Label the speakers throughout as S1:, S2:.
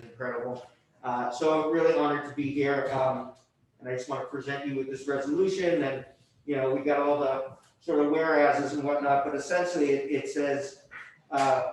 S1: incredible. So I'm really honored to be here, and I just want to present you with this resolution. And we got all the sort of whereases and whatnot, but essentially it says,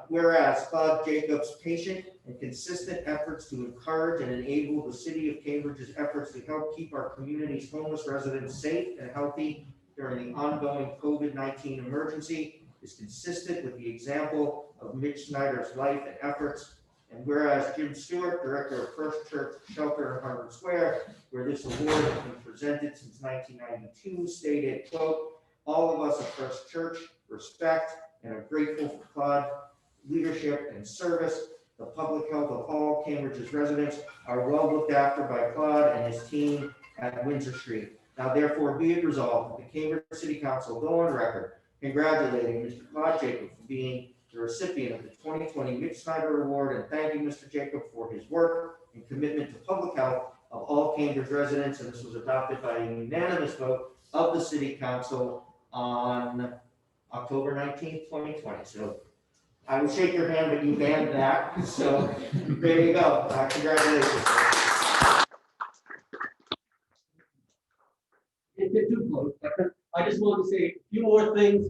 S1: whereas Claude Jacobs' patient and consistent efforts to encourage and enable the city of Cambridge's efforts to help keep our community's homeless residents safe and healthy during the ongoing COVID-19 emergency is consistent with the example of Mitch Snyder's life and efforts. And whereas Jim Stewart, director of First Church Shelter in Harvard Square, where this award has been presented since 1992, stated, quote, all of us at First Church respect and are grateful for Claude's leadership and service. The public health of all Cambridge's residents are well looked after by Claude and his team at Windsor Street. Now therefore be it resolved that the Cambridge City Council go on record congratulating Mr. Claude Jacob for being the recipient of the 2020 Mitch Snyder Award and thanking Mr. Jacob for his work and commitment to public health of all Cambridge residents. And this was adopted by a unanimous vote of the City Council on October 19th, 2020. So I would shake your hand, but you banned that. So there you go. Congratulations.
S2: I just want to say a few more things.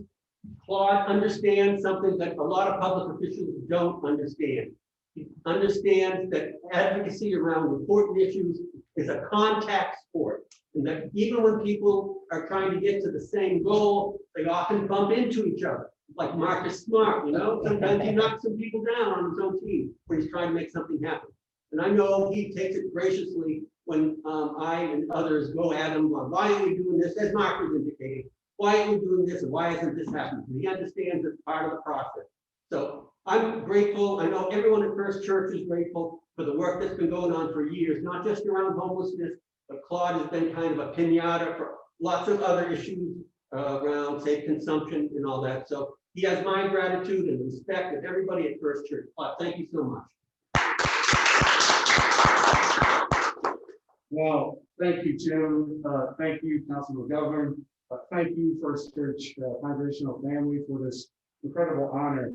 S2: Claude understands something that a lot of public officials don't understand. He understands that advocacy around important issues is a contact sport, and that even when people are trying to get to the same goal, they often bump into each other. Like Marcus Smart, sometimes he knocks some people down on his own team when he's trying to make something happen. And I know he takes it graciously when I and others go at him on why are we doing this, as Mark was indicating, why are we doing this and why isn't this happening? He understands it's part of the process. So I'm grateful. I know everyone at First Church is grateful for the work that's been going on for years, not just around homelessness, but Claude has been kind of a pinata for lots of other issues around safe consumption and all that. So he has my gratitude and respect of everybody at First Church. Claude, thank you so much.
S3: Well, thank you, Jim. Thank you, Councilman McGovern. Thank you, First Church Congregational family, for this incredible honor.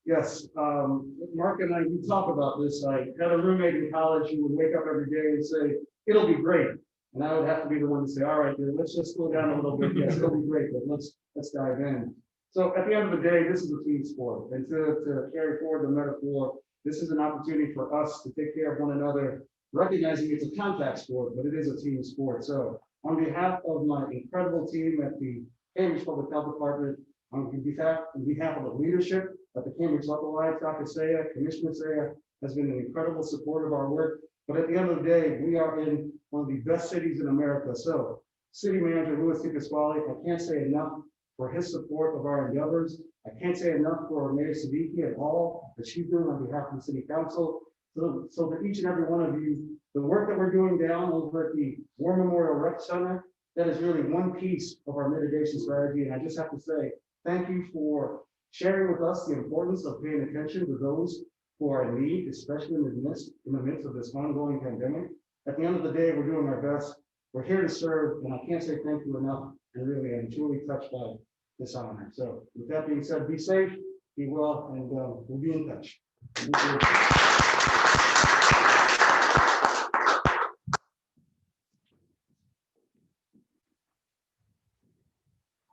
S3: Yes, Mark and I, we talk about this. I had a roommate in college who would wake up every day and say, it'll be great. And I would have to be the one to say, all right, dude, let's just slow down a little bit. Yes, it'll be great, but let's dive in. So at the end of the day, this is a team sport. And to carry forward the metaphor, this is an opportunity for us to take care of one another, recognizing it's a contact sport, but it is a team sport. So on behalf of my incredible team at the Cambridge Public Health Department, on behalf of the leadership at the Cambridge Local Life, Dr. Saya, Commissioner Saya has been an incredible support of our work. But at the end of the day, we are in one of the best cities in America. So City Manager Louis T. Pasquale, I can't say enough for his support of our endeavors. I can't say enough for Mayor Siddiqui and all that she's doing on behalf of the City Council. So for each and every one of you, the work that we're doing down over at the War Memorial Rec Center, that is really one piece of our mitigation strategy. And I just have to say, thank you for sharing with us the importance of paying attention to those who are in need, especially in the midst of this ongoing pandemic. At the end of the day, we're doing our best. We're here to serve, and I can't say thank you enough. And really, I'm truly touched by this honor. So with that being said, be safe, be well, and we'll be in touch. Thank you.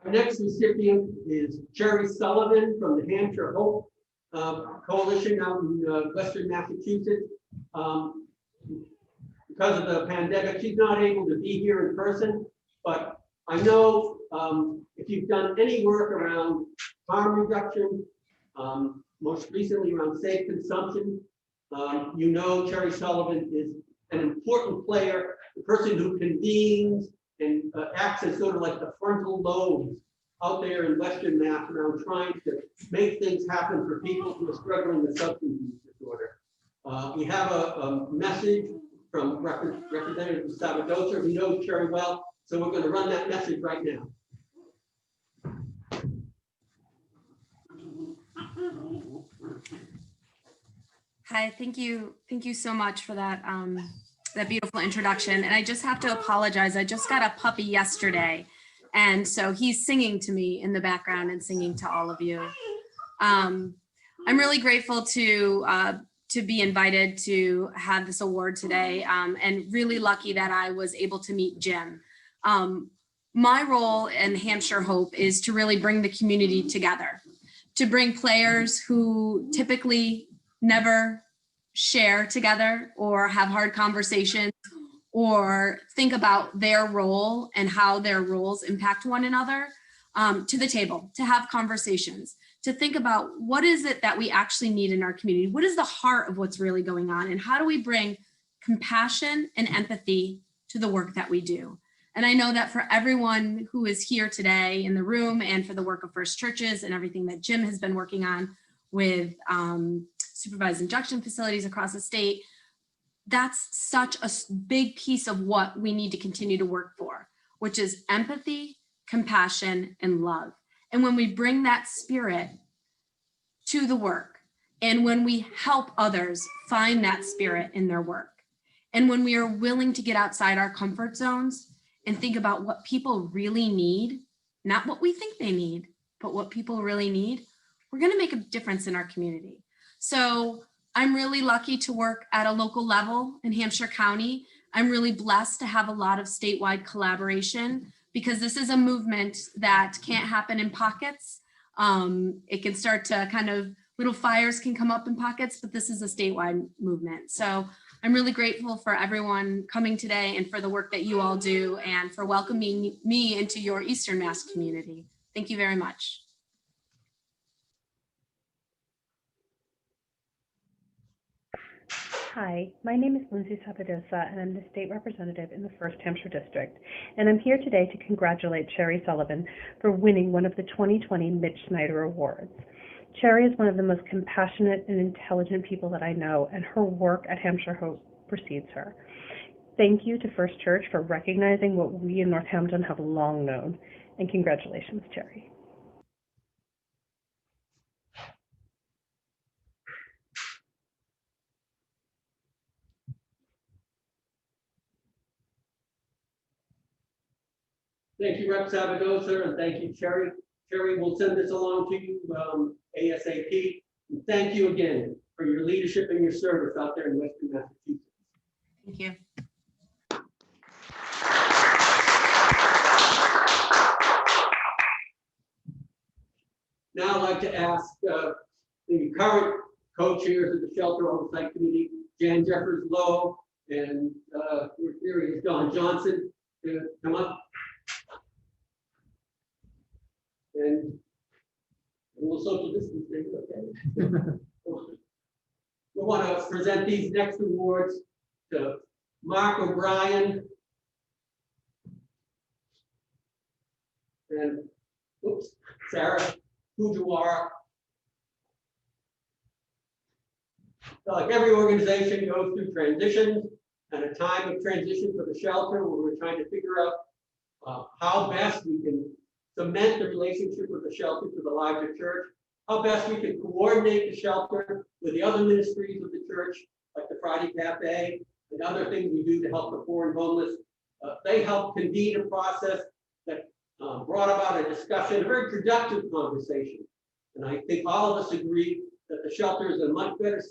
S2: Our next recipient is Cherry Sullivan from the Hampshire Hope Coalition out in Western Massachusetts. Because of the pandemic, she's not able to be here in person, but I know if you've done any work around harm reduction, most recently around safe consumption, you know Cherry Sullivan is an important player, the person who convenes and acts as sort of like the frontal lobes out there in Western Mass around trying to make things happen for people who are struggling with substance use disorder. We have a message from Representative Savadosa, who knows Cherry well, so we're going to run that message right now.
S4: Hi, thank you so much for that that beautiful introduction. And I just have to apologize. I just got a puppy yesterday, and so he's singing to me in the background and singing to all of you. I'm really grateful to to be invited to have this award today, and really lucky that I was able to meet Jim. My role in Hampshire Hope is to really bring the community together, to bring players who typically never share together or have hard conversations or think about their role and how their roles impact one another, to the table, to have conversations, to think about what is it that we actually need in our community? What is the heart of what's really going on? And how do we bring compassion and empathy to the work that we do? And I know that for everyone who is here today in the room and for the work of First Churches and everything that Jim has been working on with supervised injection facilities across the state, that's such a big piece of what we need to continue to work for, which is empathy, compassion, and love. And when we bring that spirit to the work, and when we help others find that spirit in their work, and when we are willing to get outside our comfort zones and think about what people really need, not what we think they need, but what people really need, we're going to make a difference in our community. So I'm really lucky to work at a local level in Hampshire County. I'm really blessed to have a lot of statewide collaboration, because this is a movement that can't happen in pockets. It can start to kind of, little fires can come up in pockets, but this is a statewide movement. So I'm really grateful for everyone coming today and for the work that you all do and for welcoming me into your Eastern Mass community. Thank you very much.
S5: Hi, my name is Lindsay Sapadosa, and I'm the state representative in the 1st Hampshire District. And I'm here today to congratulate Cherry Sullivan for winning one of the 2020 Mitch Snyder Awards. Cherry is one of the most compassionate and intelligent people that I know, and her work at Hampshire Hope precedes her. Thank you to First Church for recognizing what we in Northampton have long known. And congratulations, Cherry.
S2: Thank you, Rep. Sabadosa, and thank you, Cherry. Cherry will send this along to you ASAP. And thank you again for your leadership and your service out there in Western Massachusetts.
S4: Thank you.
S2: Now I'd like to ask the current co-chairs of the Shelter Oversight Committee, Jan Jeffers Lowe and here is Don Johnson, to come up. And a little social distancing, okay? We want to present these next awards to Mark O'Brien and Sarah Fujiwara. Like every organization goes through transitions, and a time of transition for the shelter where we're trying to figure out how best we can cement the relationship with the shelter to the larger church, how best we can coordinate the shelter with the other ministries of the church, like the Friday Cafe and other things we do to help the poor and homeless. They helped convene a process that brought about a discussion, a very productive conversation. And I think all of us agree that the shelter is in a much better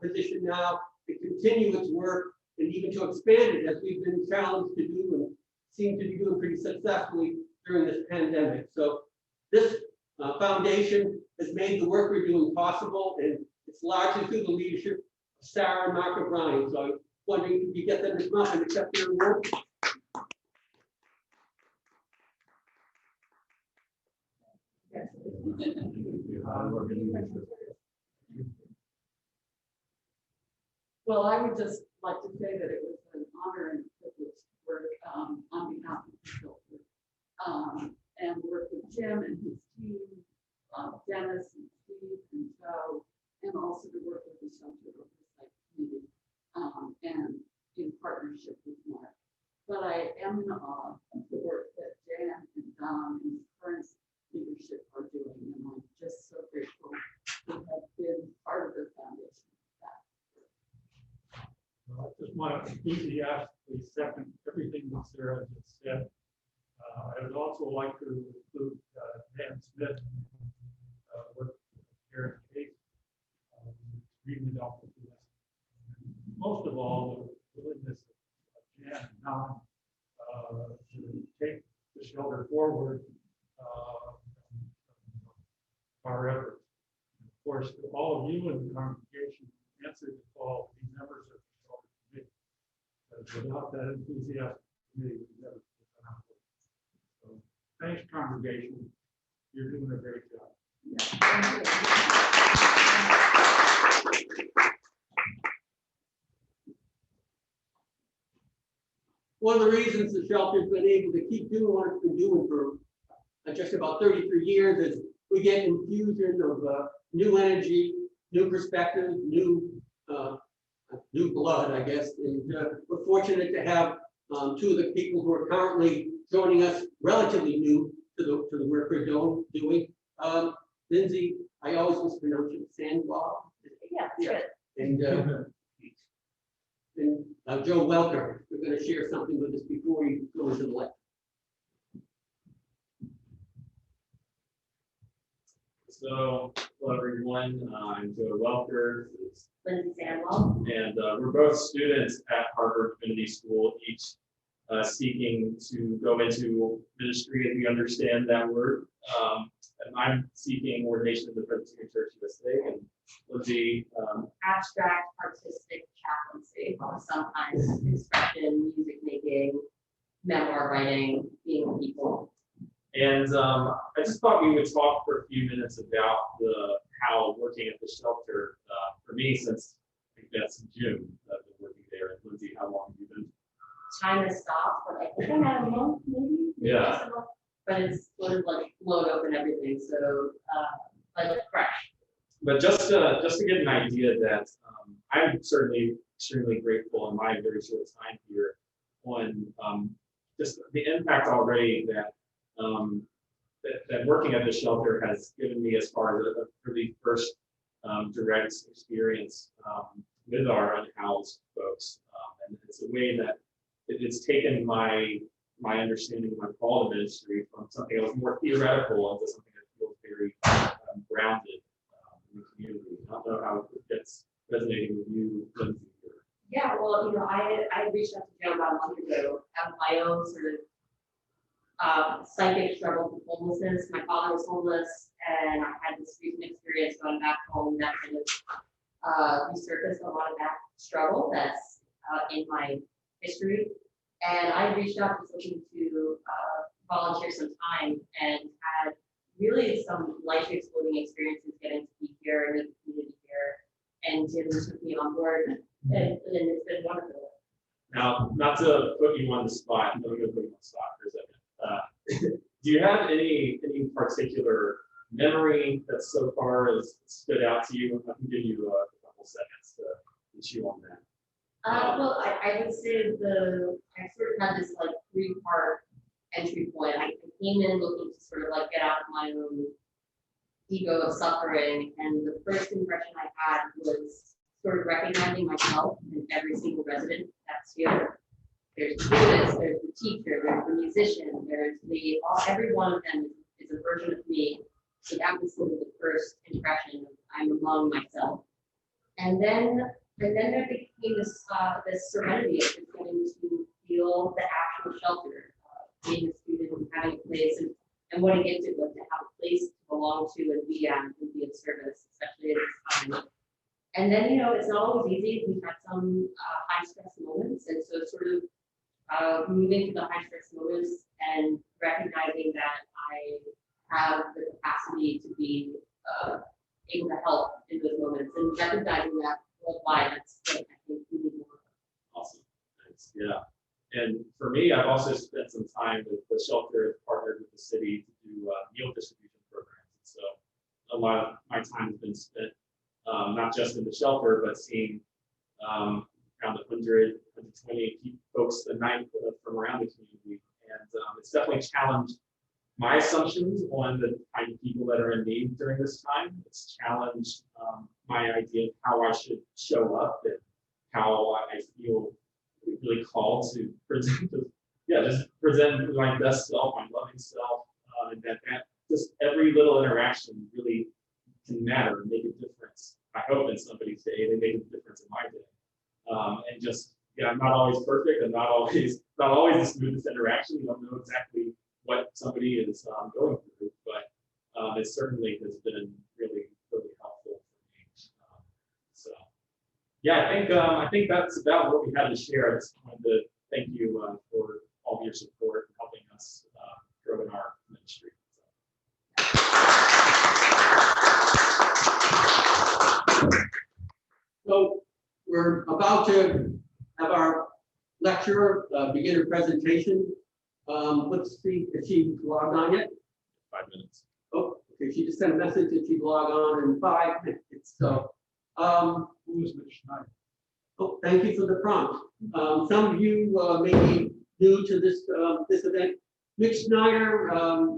S2: position now to continue its work and even to expand it, as we've been challenged to do and seem to be doing pretty successfully during this pandemic. So this foundation has made the work we're doing possible, and it's largely through the leadership of Sarah and Mark O'Brien. So I'm wondering if you get them to come up and accept their award.
S6: Well, I would just like to say that it was an honor and privilege to work on behalf of the shelter and work with Jim and his team, Dennis and Steve and Joe, and also to work with the Shelter Oversight Committee and in partnership with Mark. But I am in awe of the work that Jan and Don and his current leadership are doing, and I'm just so grateful to have been part of the foundation.
S7: I just want to enthusiastically second everything that Sarah just said. I would also like to include Dan Smith, work with Karen Case, extremely helpful to most of all, the willingness of Jan and Don to take the shelter forward, our efforts. And of course, to all of you in the congregation answered the call, these members of the shelter committee. Because without that enthusiastic committee, we never would have done our work. So thanks, congregation. You're doing a great job.
S2: One of the reasons the shelter's been able to keep doing what it's been doing for just about 33 years is we get infusion of new energy, new perspective, new blood, I guess. And we're fortunate to have two of the people who are currently joining us, relatively new to the work we're doing. Lindsay, I always mispronounce it, Sandwell.
S6: Yeah.
S2: And Joe Welker, we're going to share something with us before we go into the lecture.
S8: So, hello everyone, I'm Joe Welker.
S6: Lindsay Sandwell.
S8: And we're both students at Harvard Divinity School, each seeking to go into ministry as we understand that word. And I'm seeking ordination in the Presbyterian Church USA, and Lindsay,
S6: Abstract artistic chaplaincy, sometimes expression, music making, memoir writing, being people.
S8: and I just thought we would talk for a few minutes about how working at the shelter, for me, since I think that's June, I've been working there. And Lindsay, how long have you been?
S6: Time has stopped, but I think I had a month, maybe.
S8: Yeah.
S6: just a month. But it's sort of like flowed open everything, so like fresh.
S8: But just to get an idea that I'm certainly extremely grateful in my very short time here on just the impact already that that working at the shelter has given me as far as a pretty first direct experience with our unhoused folks. And it's a way that it's taken my understanding of my call to ministry from something that was more theoretical into something that feels very grounded in the community. I don't know how it gets resonating with you, Lindsay.
S6: Yeah, well, I reached out to Joe about a month ago, have my own sort of psychic struggle with homelessness. My father was homeless, and I had this recent experience going back home that kind of resurfaced a lot of that struggle that's in my history. And I reached out just looking to volunteer some time, and had really some life exploding experiences getting to be here and meet the community here. And Jim took me on board, and it's been wonderful.
S8: Now, not to put you on the spot, I'm going to put you on the spot for a second. Do you have any particular memory that so far has stood out to you? I can give you a couple seconds to chew on that.
S6: Well, I would say I sort of had this like 3-part entry point. I came in looking to sort of like get out of my own ego of suffering, and the first impression I had was sort of recognizing myself in every single resident that's here. There's the students, there's the teacher, there's the musician, there's every one of them is a version of me. So that was sort of the first impression. I'm among myself. And then there became this serenity of just getting to feel the actual shelter, being a student and having a place, and what a gift it was to have a place to belong to and be at and be of service, especially at this time. And then, it's not always easy. We've had some high stress moments, and so sort of moving to the high stress moments and recognizing that I have the capacity to be able to help in those moments, and recognizing that worldwide, that's what I think we need more.
S8: Awesome. Thanks. Yeah. And for me, I've also spent some time with the shelter, has partnered with the city to do meal distribution programs. And so a lot of my time has been spent not just in the shelter, but seeing around 100, 120 folks a night from around the community. And it's definitely challenged my assumptions on the kind of people that are in need during this time. It's challenged my idea of how I should show up and how I feel really called to present, just present my best self, my loving self, and that just every little interaction really can matter and make a difference. I hope in somebody's day, they make a difference in my day. and just, yeah, I'm not always perfect and not always the smoothest interaction. You don't know exactly what somebody is going through, but it certainly has been really, really helpful for me. So, yeah, I think that's about what we had to share. I just wanted to thank you for all of your support and helping us grow in our ministry.
S2: So we're about to have our lecturer begin her presentation. Let's see if she logged on yet.
S8: 5 minutes.
S2: Oh, okay, she just sent a message that she'd log on in 5 minutes. So,
S7: Who is Mitch Snyder?
S2: oh, thank you for the prompt. Some of you may be new to this event. Mitch Snyder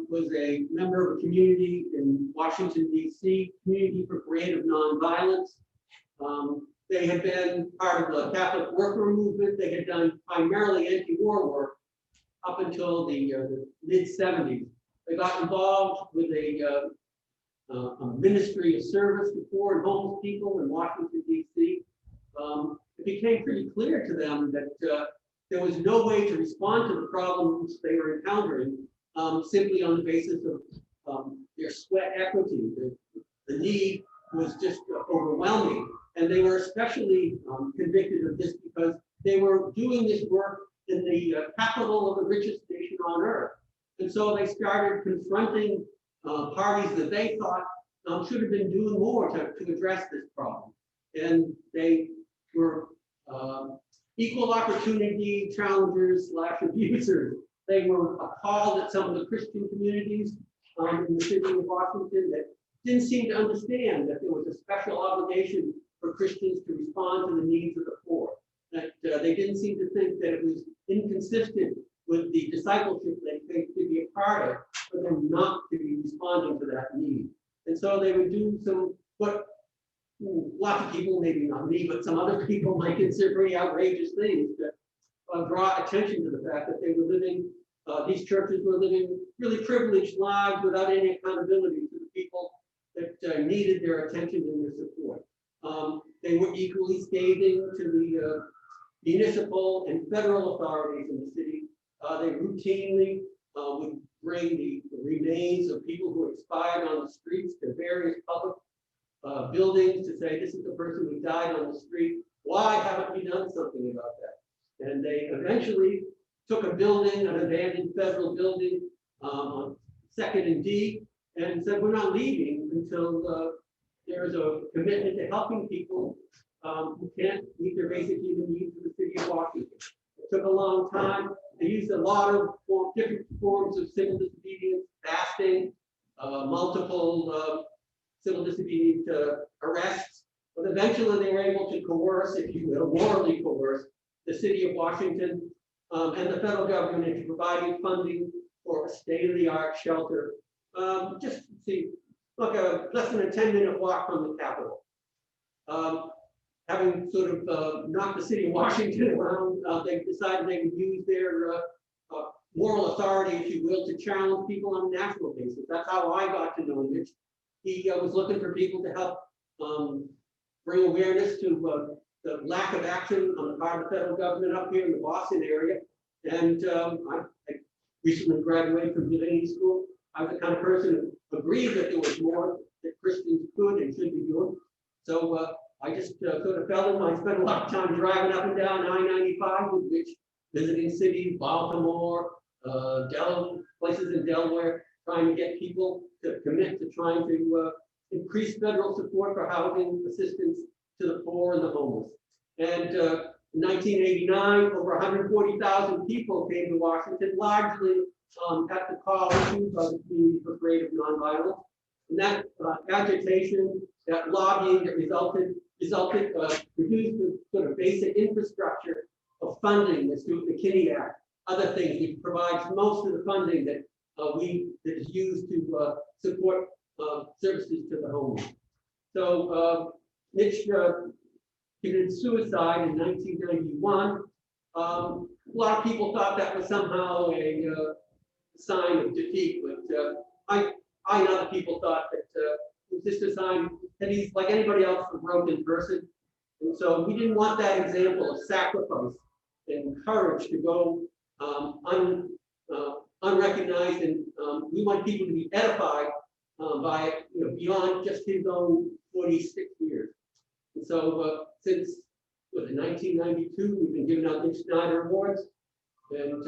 S2: was a member of a community in Washington, D.C., Community for Creative Nonviolence. They had been part of the Catholic worker movement. They had done primarily anti-war work up until the mid-70s. They got involved with a ministry of service to poor and homeless people in Washington, D.C. It became pretty clear to them that there was no way to respond to the problems they were encountering simply on the basis of their sweat equity. The need was just overwhelming. And they were especially convicted of this because they were doing this work in the capital of the richest nation on earth. And so they started confronting parties that they thought should have been doing more to address this problem. And they were equal opportunity challengers / abusers. They were appalled at some of the Christian communities in the city of Washington that didn't seem to understand that there was a special obligation for Christians to respond to the needs of the poor. That they didn't seem to think that it was inconsistent with the discipleship they could be a part of for them not to be responding to that need. And so they would do what lots of people, maybe not me, but some other people might consider pretty outrageous things that draw attention to the fact that they were living, these churches were living really privileged lives without any accountability to the people that needed their attention and their support. They were equally scathing to the municipal and federal authorities in the city. They routinely would bring the remains of people who expired on the streets to various public buildings to say, this is the person who died on the street. Why haven't we done something about that? And they eventually took a building, an abandoned federal building on 2nd and D, and said, we're not leaving until there's a commitment to helping people who can't meet their basic human needs in the city of Washington. It took a long time. They used a lot of different forms of civil disobedience, fasting, multiple civil disobedience arrests, but eventually they were able to coerce, if you will, morally coerce the city of Washington and the federal government into providing funding for a state-of-the-art shelter. Just see, look, less than a 10-minute walk from the Capitol. Having sort of knocked the city of Washington around, they decided they would use their moral authority, if you will, to challenge people on a national basis. That's how I got to know Mitch. He was looking for people to help bring awareness to the lack of action on the part of the federal government up here in the Boston area. And I recently graduated from divinity school. I was the kind of person who agreed that there was more that Christians could and should be doing. So I just sort of fell in. I spent a lot of time driving up and down I-95 with Mitch, visiting cities, Baltimore, places in Delaware, trying to get people to commit to trying to increase federal support for housing assistance to the poor and the homeless. And in 1989, over 140,000 people came to Washington, largely at the call issued by the Community for Creative Nonviolence. And that agitation, that lobbying that produced the sort of basic infrastructure of funding, the Kinney Act, other things, which provides most of the funding that is used to support services to the homeless. So Mitch committed suicide in 1991. A lot of people thought that was somehow a sign of defeat, but I and other people thought that it was just a sign that he's like anybody else, a broken person. And so we didn't want that example of sacrifice and courage to go unrecognized, and we want people to be edified by, beyond just his own 46 years. And so since was it 1992, we've been giving out Mitch Snyder awards, and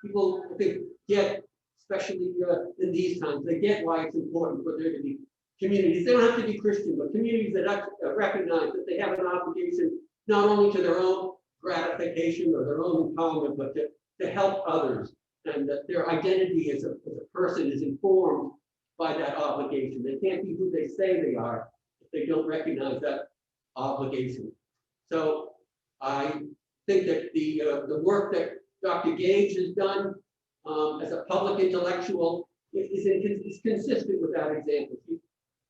S2: people, I think, get, especially in these times, they get why it's important for there to be communities. They don't have to be Christian, but communities that recognize that they have an obligation not only to their own gratification or their own empowerment, but to help others, and that their identity as a person is informed by that obligation. They can't be who they say they are if they don't recognize that obligation. So I think that the work that Dr. Gage has done as a public intellectual is consistent with that example. She's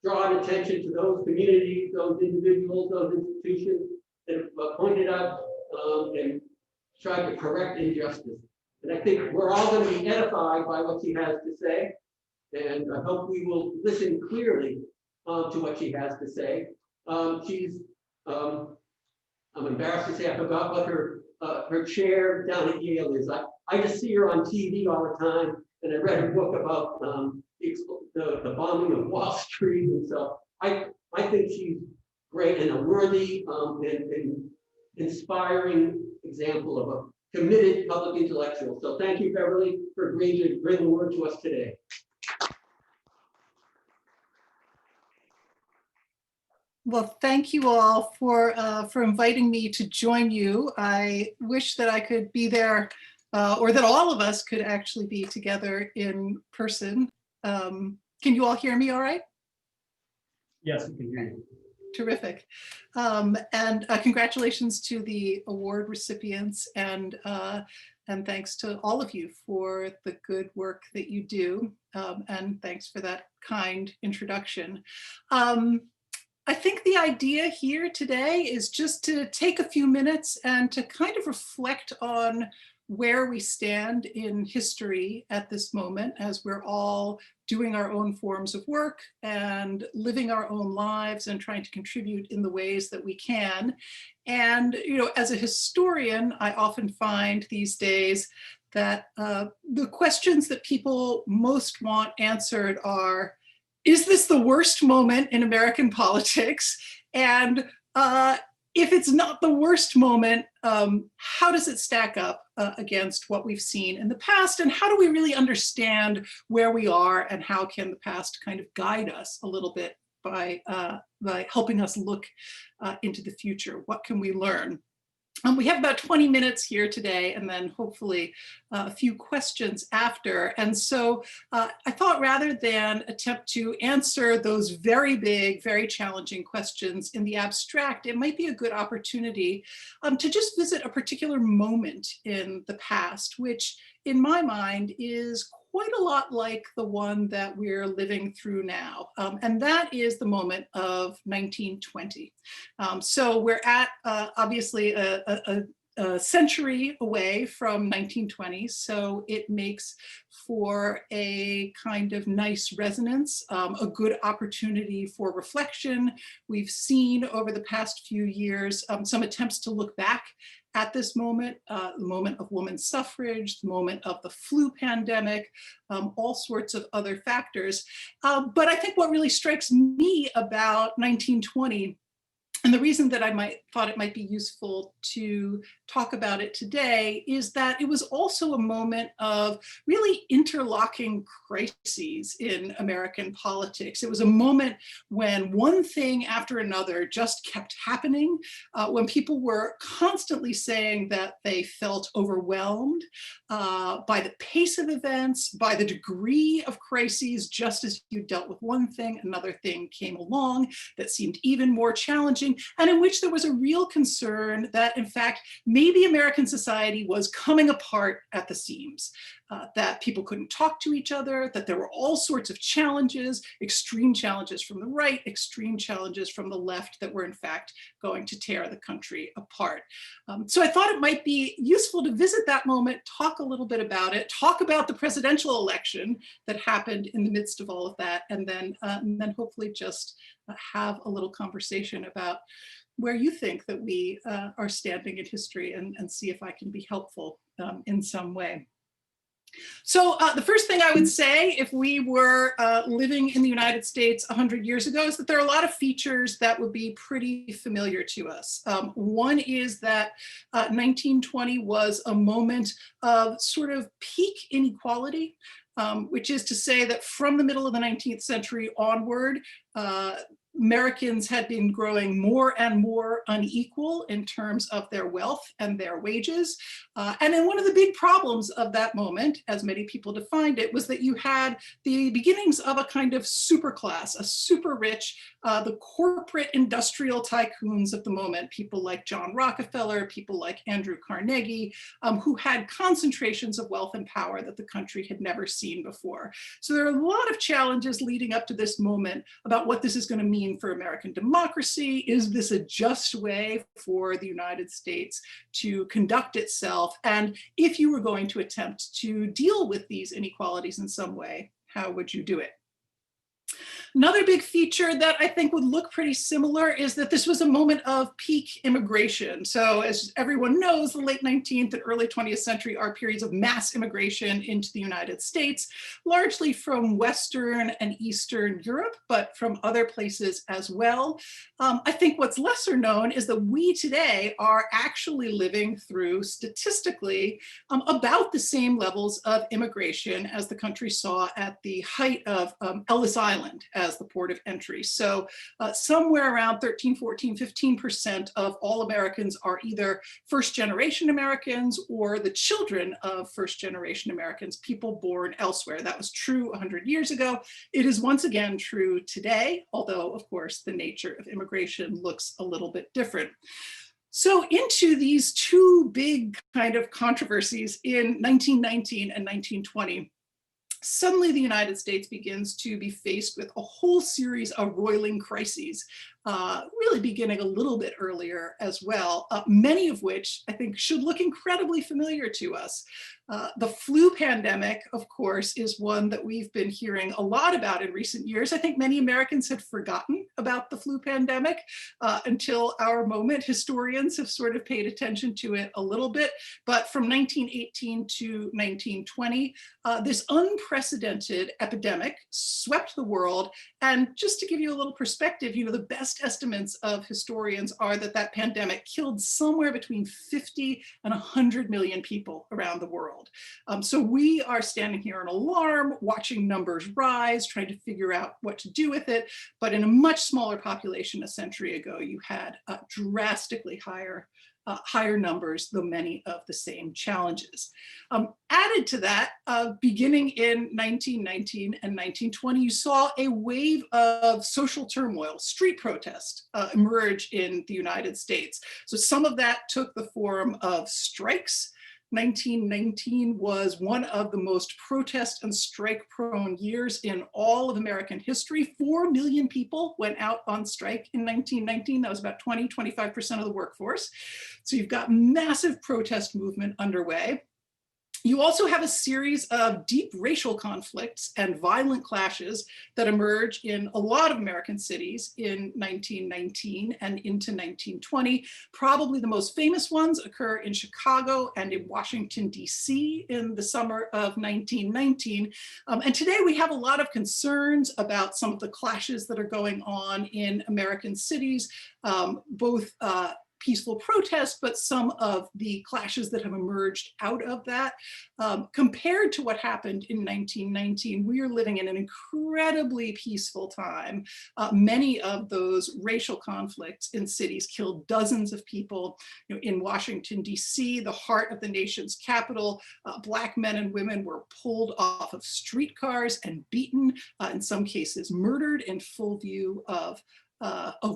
S2: drawn attention to those communities, those individuals, those institutions that have pointed out and tried to correct injustice. And I think we're all going to be edified by what she has to say. And I hope we will listen clearly to what she has to say. I'm embarrassed to say I forgot what her chair down at Yale is. I just see her on TV all the time, and I read a book about the bombing of Wall Street, and so I think she's great and a worthy and inspiring example of a committed public intellectual. So thank you, Beverly, for agreeing to bring the word to us today.
S9: Well, thank you all for inviting me to join you. I wish that I could be there, or that all of us could actually be together in person. Can you all hear me all right?
S7: Yes, we can hear you.
S9: Terrific. And congratulations to the award recipients, and thanks to all of you for the good work that you do. And thanks for that kind introduction. I think the idea here today is just to take a few minutes and to kind of reflect on where we stand in history at this moment, as we're all doing our own forms of work and living our own lives and trying to contribute in the ways that we can. And, as a historian, I often find these days that the questions that people most want answered are, is this the worst moment in American politics? And if it's not the worst moment, how does it stack up against what we've seen in the past? And how do we really understand where we are, and how can the past kind of guide us a little bit by helping us look into the future? What can we learn? We have about 20 minutes here today, and then hopefully a few questions after. And so I thought, rather than attempt to answer those very big, very challenging questions in the abstract, it might be a good opportunity to just visit a particular moment in the past, which in my mind is quite a lot like the one that we're living through now. And that is the moment of 1920. So we're at obviously a century away from 1920, so it makes for a kind of nice resonance, a good opportunity for reflection. We've seen over the past few years some attempts to look back at this moment, the moment of women's suffrage, the moment of the flu pandemic, all sorts of other factors. But I think what really strikes me about 1920, and the reason that I thought it might be useful to talk about it today, is that it was also a moment of really interlocking crises in American politics. It was a moment when one thing after another just kept happening, when people were constantly saying that they felt overwhelmed by the pace of events, by the degree of crises. Just as you dealt with one thing, another thing came along that seemed even more challenging, and in which there was a real concern that, in fact, maybe American society was coming apart at the seams, that people couldn't talk to each other, that there were all sorts of challenges, extreme challenges from the right, extreme challenges from the left, that were in fact going to tear the country apart. So I thought it might be useful to visit that moment, talk a little bit about it, talk about the presidential election that happened in the midst of all of that, and then hopefully just have a little conversation about where you think that we are standing in history and see if I can be helpful in some way. So the first thing I would say, if we were living in the United States 100 years ago, is that there are a lot of features that would be pretty familiar to us. One is that 1920 was a moment of sort of peak inequality, which is to say that from the middle of the 19th century onward, Americans had been growing more and more unequal in terms of their wealth and their wages. And then one of the big problems of that moment, as many people defined it, was that you had the beginnings of a kind of super class, a super rich, the corporate industrial tycoons of the moment, people like John Rockefeller, people like Andrew Carnegie, who had concentrations of wealth and power that the country had never seen before. So there are a lot of challenges leading up to this moment about what this is going to mean for American democracy. Is this a just way for the United States to conduct itself? And if you were going to attempt to deal with these inequalities in some way, how would you do it? Another big feature that I think would look pretty similar is that this was a moment of peak immigration. So as everyone knows, the late 19th and early 20th century are periods of mass immigration into the United States, largely from Western and Eastern Europe, but from other places as well. I think what's lesser known is that we today are actually living through, statistically, about the same levels of immigration as the country saw at the height of Ellis Island as the port of entry. So somewhere around 13, 14, 15% of all Americans are either first generation Americans or the children of first generation Americans, people born elsewhere. That was true 100 years ago. It is once again true today, although of course the nature of immigration looks a little bit different. So into these two big kind of controversies in 1919 and 1920, suddenly the United States begins to be faced with a whole series of roiling crises, really beginning a little bit earlier as well, many of which I think should look incredibly familiar to us. The flu pandemic, of course, is one that we've been hearing a lot about in recent years. I think many Americans had forgotten about the flu pandemic until our moment. Historians have sort of paid attention to it a little bit, but from 1918 to 1920, this unprecedented epidemic swept the world. And just to give you a little perspective, you know, the best estimates of historians are that that pandemic killed somewhere between 50 and 100 million people around the world. So we are standing here in alarm, watching numbers rise, trying to figure out what to do with it. But in a much smaller population a century ago, you had drastically higher numbers, though many of the same challenges. Added to that, beginning in 1919 and 1920, you saw a wave of social turmoil, street protest emerge in the United States. So some of that took the form of strikes. 1919 was one of the most protest and strike-prone years in all of American history. 4 million people went out on strike in 1919. That was about 25% of the workforce. So you've got massive protest movement underway. You also have a series of deep racial conflicts and violent clashes that emerge in a lot of American cities in 1919 and into 1920. Probably the most famous ones occur in Chicago and in Washington, D.C. in the summer of 1919. And today we have a lot of concerns about some of the clashes that are going on in American cities, both peaceful protests, but some of the clashes that have emerged out of that. Compared to what happened in 1919, we are living in an incredibly peaceful time. Many of those racial conflicts in cities killed dozens of people. You know, in Washington, D.C., the heart of the nation's capital, Black men and women were pulled off of streetcars and beaten, in some cases murdered in full view of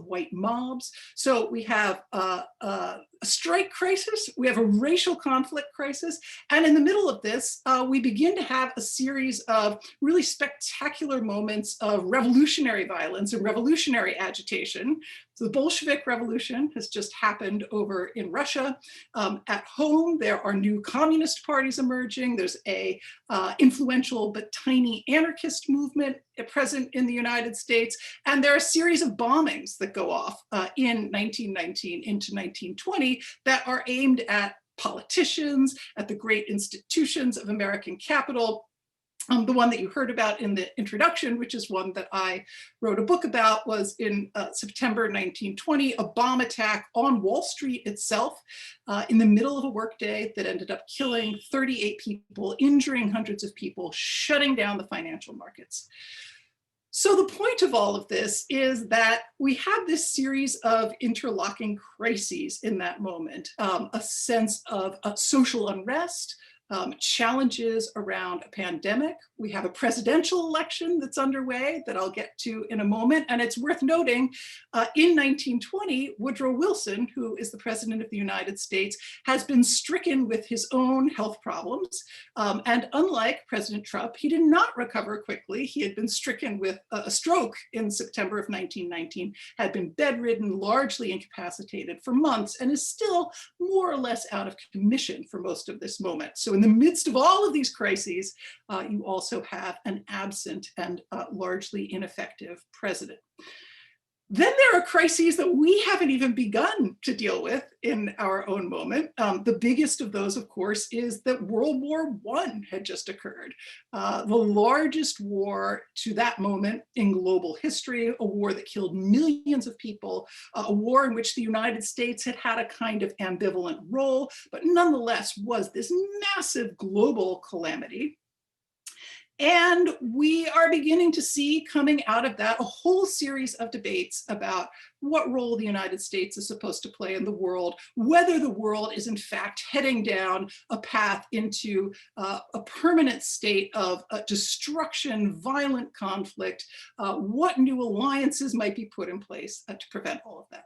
S9: white mobs. So we have a strike crisis, we have a racial conflict crisis, and in the middle of this, we begin to have a series of really spectacular moments of revolutionary violence and revolutionary agitation. So the Bolshevik Revolution has just happened over in Russia. At home, there are new communist parties emerging. There's a influential but tiny anarchist movement present in the United States. And there are a series of bombings that go off in 1919 into 1920 that are aimed at politicians, at the great institutions of American capital. The one that you heard about in the introduction, which is one that I wrote a book about, was in September 1920, a bomb attack on Wall Street itself in the middle of a workday that ended up killing 38 people, injuring hundreds of people, shutting down the financial markets. So the point of all of this is that we have this series of interlocking crises in that moment, a sense of social unrest, challenges around a pandemic. We have a presidential election that's underway that I'll get to in a moment. And it's worth noting, in 1920, Woodrow Wilson, who is the president of the United States, has been stricken with his own health problems. And unlike President Trump, he did not recover quickly. He had been stricken with a stroke in September of 1919, had been bedridden, largely incapacitated for months, and is still more or less out of commission for most of this moment. So in the midst of all of these crises, you also have an absent and largely ineffective president. Then there are crises that we haven't even begun to deal with in our own moment. The biggest of those, of course, is that World War I had just occurred. The largest war to that moment in global history, a war that killed millions of people, a war in which the United States had had a kind of ambivalent role, but nonetheless was this massive global calamity. And we are beginning to see coming out of that a whole series of debates about what role the United States is supposed to play in the world, whether the world is in fact heading down a path into a permanent state of destruction, violent conflict, what new alliances might be put in place to prevent all of that.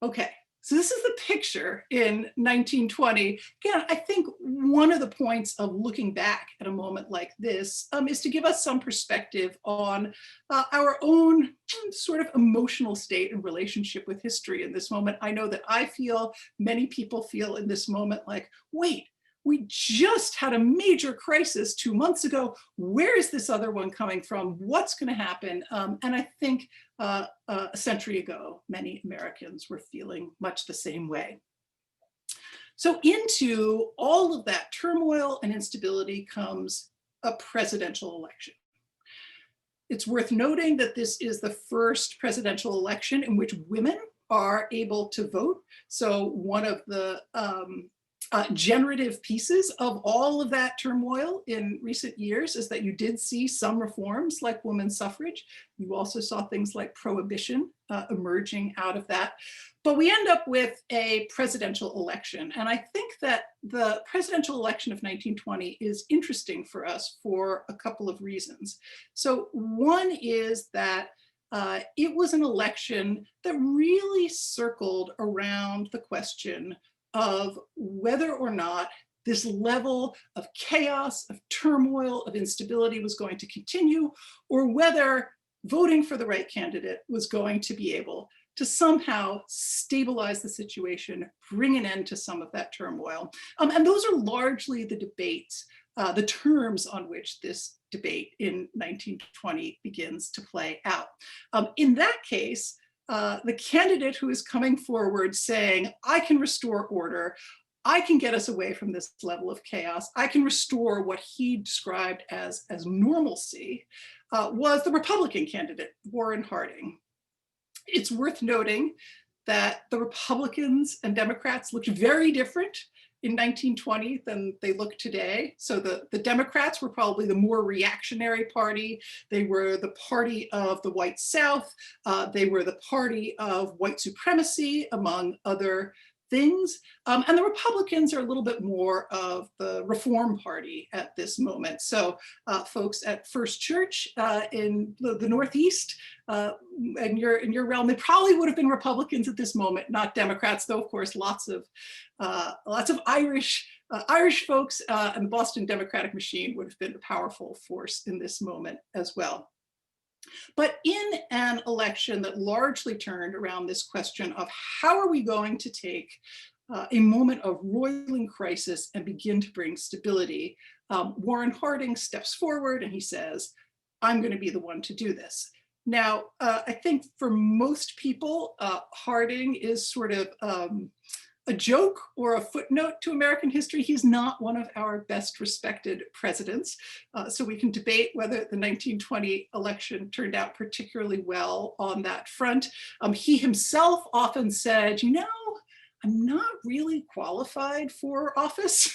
S9: Okay. So this is the picture in 1920. Again, I think one of the points of looking back at a moment like this is to give us some perspective on our own sort of emotional state and relationship with history in this moment. I know that I feel, many people feel in this moment like, wait, we just had a major crisis 2 months ago. Where is this other one coming from? What's going to happen? And I think a century ago, many Americans were feeling much the same way. So into all of that turmoil and instability comes a presidential election. It's worth noting that this is the first presidential election in which women are able to vote. So one of the generative pieces of all of that turmoil in recent years is that you did see some reforms like women's suffrage. You also saw things like prohibition emerging out of that. But we end up with a presidential election. And I think that the presidential election of 1920 is interesting for us for a couple of reasons. So one is that it was an election that really circled around the question of whether or not this level of chaos, of turmoil, of instability was going to continue, or whether voting for the right candidate was going to be able to somehow stabilize the situation, bring an end to some of that turmoil. And those are largely the debates, the terms on which this debate in 1920 begins to play out. In that case, the candidate who is coming forward saying, I can restore order, I can get us away from this level of chaos, I can restore what he described as normalcy, was the Republican candidate, Warren Harding. It's worth noting that the Republicans and Democrats looked very different in 1920 than they look today. So the Democrats were probably the more reactionary party. They were the party of the white South. They were the party of white supremacy, among other things. And the Republicans are a little bit more of the Reform Party at this moment. So folks at First Church in the Northeast, in your realm, they probably would have been Republicans at this moment, not Democrats, though of course lots of Irish folks and the Boston Democratic machine would have been a powerful force in this moment as well. But in an election that largely turned around this question of how are we going to take a moment of roiling crisis and begin to bring stability, Warren Harding steps forward and he says, I'm going to be the one to do this. Now, I think for most people, Harding is sort of a joke or a footnote to American history. He's not one of our best respected presidents. So we can debate whether the 1920 election turned out particularly well on that front. He himself often said, you know, I'm not really qualified for office.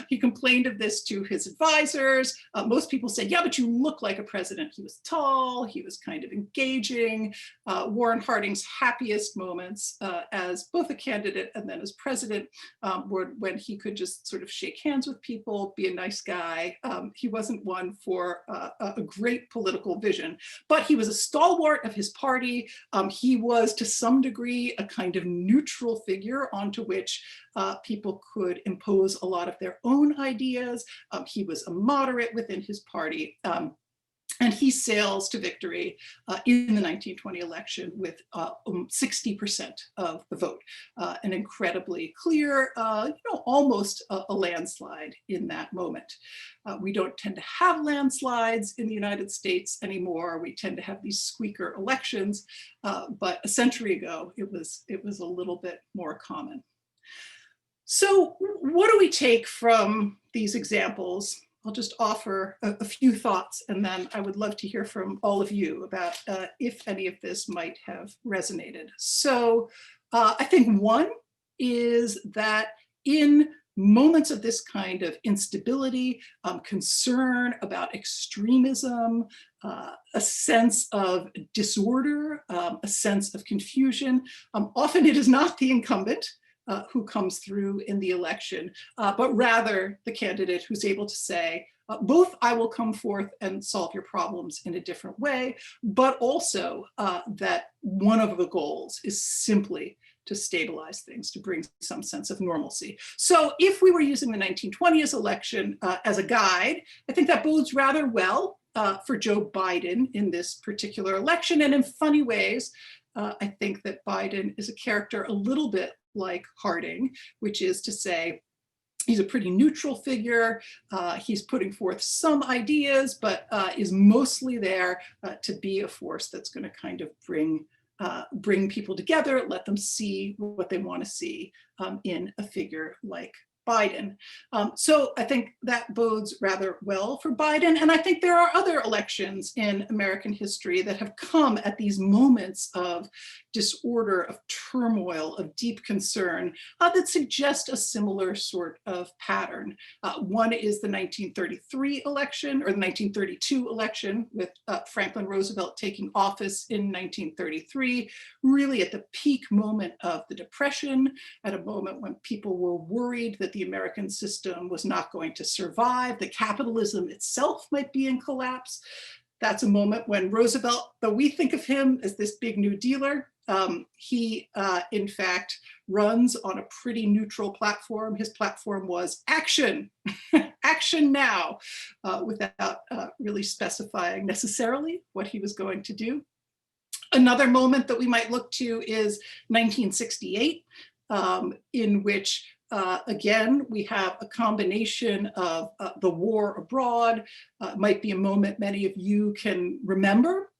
S9: He complained of this to his advisors. Most people said, yeah, but you look like a president. He was tall, he was kind of engaging. Warren Harding's happiest moments as both a candidate and then as president were when he could just sort of shake hands with people, be a nice guy. He wasn't one for a great political vision, but he was a stalwart of his party. He was to some degree a kind of neutral figure onto which people could impose a lot of their own ideas. He was a moderate within his party. And he sails to victory in the 1920 election with 60% of the vote. An incredibly clear, almost a landslide in that moment. We don't tend to have landslides in the United States anymore. We tend to have these squeaker elections, but a century ago, it was a little bit more common. So what do we take from these examples? I'll just offer a few thoughts, and then I would love to hear from all of you about if any of this might have resonated. So I think one is that in moments of this kind of instability, concern about extremism, a sense of disorder, a sense of confusion, often it is not the incumbent who comes through in the election, but rather the candidate who's able to say, both I will come forth and solve your problems in a different way, but also that one of the goals is simply to stabilize things, to bring some sense of normalcy. So if we were using the 1920s election as a guide, I think that bodes rather well for Joe Biden in this particular election. And in funny ways, I think that Biden is a character a little bit like Harding, which is to say, he's a pretty neutral figure. He's putting forth some ideas, but is mostly there to be a force that's going to kind of bring people together, let them see what they want to see in a figure like Biden. So I think that bodes rather well for Biden. And I think there are other elections in American history that have come at these moments of disorder, of turmoil, of deep concern that suggest a similar sort of pattern. One is the 1933 election, or the 1932 election, with Franklin Roosevelt taking office in 1933, really at the peak moment of the Depression, at a moment when people were worried that the American system was not going to survive, that capitalism itself might be in collapse. That's a moment when Roosevelt, though we think of him as this big New Dealer, he in fact runs on a pretty neutral platform. His platform was action, action now, without really specifying necessarily what he was going to do. Another moment that we might look to is 1968, in which again, we have a combination of the war abroad. Might be a moment many of you can remember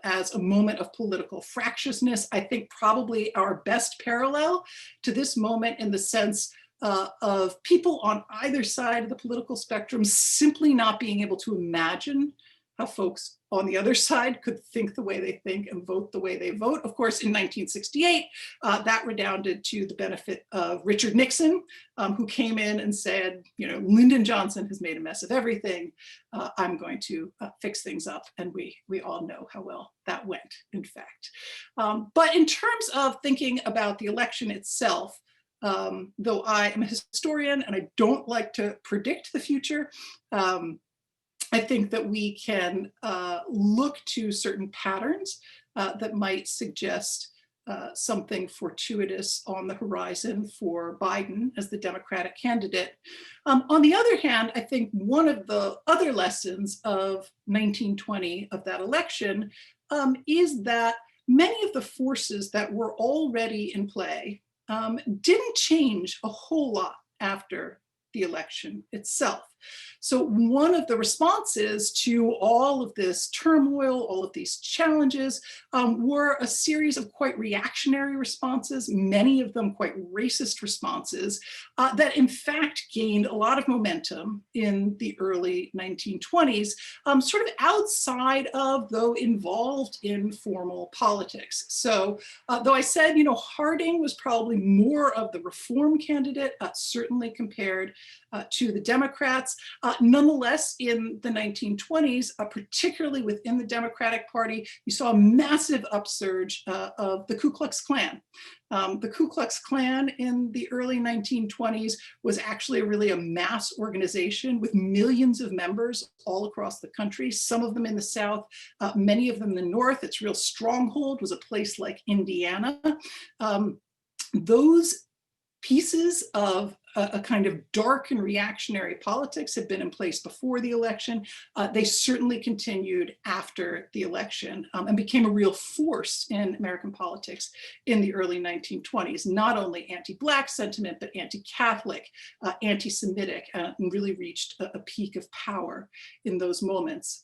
S9: as a moment of political fractiousness. I think probably our best parallel to this moment in the sense of people on either side of the political spectrum simply not being able to imagine how folks on the other side could think the way they think and vote the way they vote. Of course, in 1968, that redounded to the benefit of Richard Nixon, who came in and said, Lyndon Johnson has made a mess of everything. I'm going to fix things up. And we all know how well that went, in fact. But in terms of thinking about the election itself, though I am a historian and I don't like to predict the future, I think that we can look to certain patterns that might suggest something fortuitous on the horizon for Biden as the Democratic candidate. On the other hand, I think one of the other lessons of 1920, of that election, is that many of the forces that were already in play didn't change a whole lot after the election itself. So one of the responses to all of this turmoil, all of these challenges, were a series of quite reactionary responses, many of them quite racist responses, that in fact gained a lot of momentum in the early 1920s, sort of outside of, though involved in, formal politics. So though I said, Harding was probably more of the reform candidate, certainly compared to the Democrats. Nonetheless, in the 1920s, particularly within the Democratic Party, you saw a massive upsurge of the Ku Klux Klan. The Ku Klux Klan in the early 1920s was actually really a mass organization with millions of members all across the country, some of them in the South, many of them in the North. Its real stronghold was a place like Indiana. Those pieces of a kind of dark and reactionary politics had been in place before the election. They certainly continued after the election and became a real force in American politics in the early 1920s, not only anti-Black sentiment, but anti-Catholic, anti-Semitic, and really reached a peak of power in those moments.